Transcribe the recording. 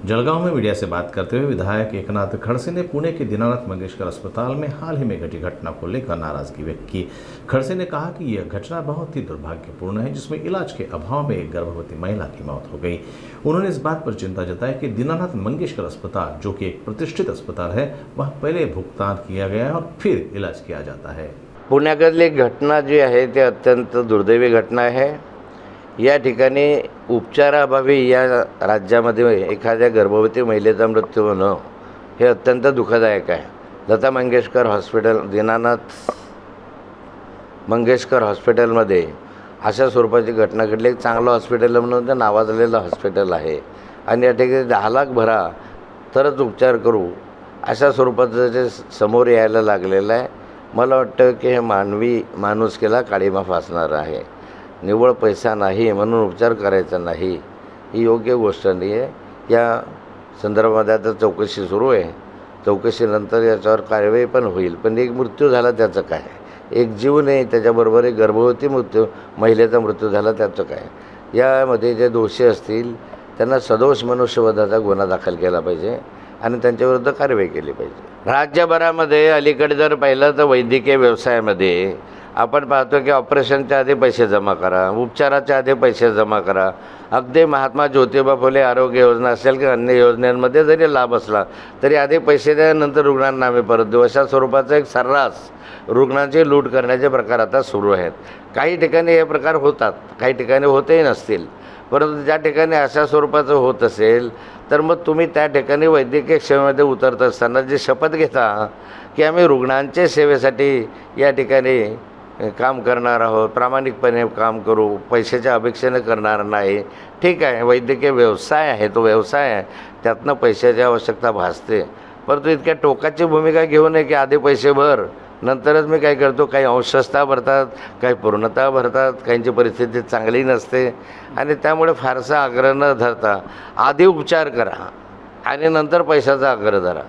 जलगांव में मीडिया से बात करते हुए विधायक एकनाथ खड़से ने पुणे के दीनानाथ मंगेशकर अस्पताल में हाल ही में घटी घटना को लेकर नाराजगी व्यक्त की। खड़से ने कहा कि यह घटना बहुत ही दुर्भाग्यपूर्ण है, जिसमें इलाज के अभाव में एक गर्भवती महिला की मौत हो गई। उन्होंने इस बात पर चिंता जताई कि दीनानाथ मंगेशकर अस्पताल, जो कि एक प्रतिष्ठित अस्पताल है, वह पहले भुगतान किया गया है और फिर इलाज किया जाता है। पुण्यातली घटना जी आहे ते अत्यंत दुर्दैवी घटना आहे। या ठिकाणी उपचाराअभावी या राज्यामध्ये एखाद्या गर्भवती महिलेचा मृत्यू होणं हे अत्यंत दुःखदायक आहे। लता मंगेशकर हॉस्पिटल, दीनानाथ मंगेशकर हॉस्पिटलमध्ये अशा स्वरूपाची घटना घडली। एक चांगलं हॉस्पिटल म्हणून ते नावाजलेलं हॉस्पिटल आहे आणि या ठिकाणी 10 लाख भरा तरच उपचार करू अशा स्वरूपाचं जे समोर यायला लागलेलं आहे। मला वाटतं की हे माणुसकीला काळीमा फासणार आहे। निव्वळ पैसा नाही म्हणून उपचार करायचा नाही, ही योग्य गोष्ट नाही आहे। या संदर्भात आता चौकशी सुरू आहे। चौकशीनंतर याच्यावर कार्यवाही पण होईल। पण एक मृत्यू झाला त्याचं काय, एक जीव नाही, त्याच्याबरोबर एक गर्भवती महिलेचा मृत्यू झाला त्याचं काय। यामध्ये जे दोषी असतील त्यांना सदोष मनुष्यवधाचा गुन्हा दाखल केला पाहिजे आणि त्यांच्याविरुद्ध कारवाई केली पाहिजे। राज्यभरामध्ये अलीकडे जर पाहिलं तर वैद्यकीय व्यवसायामध्ये आपण पाहतो की ऑपरेशनच्या आधी पैसे जमा करा, उपचाराच्या आधी पैसे जमा करा। अगदी महात्मा ज्योतिबा फुले आरोग्य योजना असेल की अन्य योजनांमध्ये जरी लाभ असला तरी आधी पैसे द्या, नंतर रुग्णांना आम्ही परत देऊ, अशा स्वरूपाचा एक सर्रास रुग्णांची लूट करण्याचे प्रकार आता सुरू आहेत। काही ठिकाणी हे प्रकार होतात, काही ठिकाणी होतही नसतील, परंतु ज्या ठिकाणी अशा स्वरूपाचं होत असेल तर मग तुम्ही त्या ठिकाणी वैद्यकीय सेवेमध्ये उतरत असताना जी शपथ घेता की आम्ही रुग्णांच्या सेवेसाठी या ठिकाणी काम करणार आहोत, प्रामाणिकपणे काम करू, पैशाच्या अपेक्षेने करणार नाही, ठीक आहे, वैद्यकीय व्यवसाय आहे, तो व्यवसाय आहे, त्यातनं पैशाची आवश्यकता भासते। परंतु इतक्या टोकाची भूमिका घेऊ नये की आधी पैसे भर, नंतरच मी काय करतो। काही अंशतः भरतात, काही पूर्णतः भरतात, काहींची परिस्थिती चांगली नसते आणि त्यामुळे फारसा आग्रह न धरता आधी उपचार करा आणि नंतर पैशाचा आग्रह धरा।